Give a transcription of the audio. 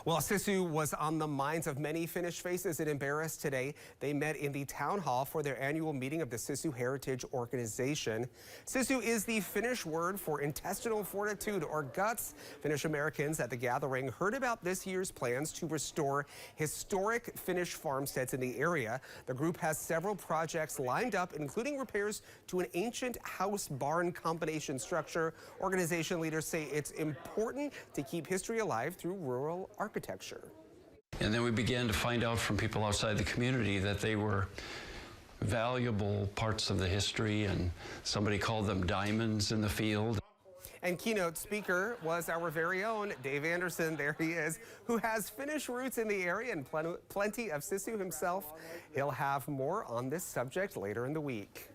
Well, Sisu was on the minds of many Finnish faces in Paris today. They met in the town hall for their annual meeting of the Sisu Heritage Organization. Sisu is the Finnish word for intestinal fortitude or guts. Finnish Americans at the gathering heard about this year's plans to restore historic Finnish farmsteads in the area. The group has several projects lined up, including repairs to an ancient house-barn combination structure. Organization leaders say it's important to keep history alive through rural architecture. And then we began to find out from people outside the community that they were valuable parts of the history, and somebody called them diamonds in the field. And keynote speaker was our very own Dave Anderson, there he is, who has Finnish roots in the area and plenty of Sisu himself. He'll have more on this subject later in the week.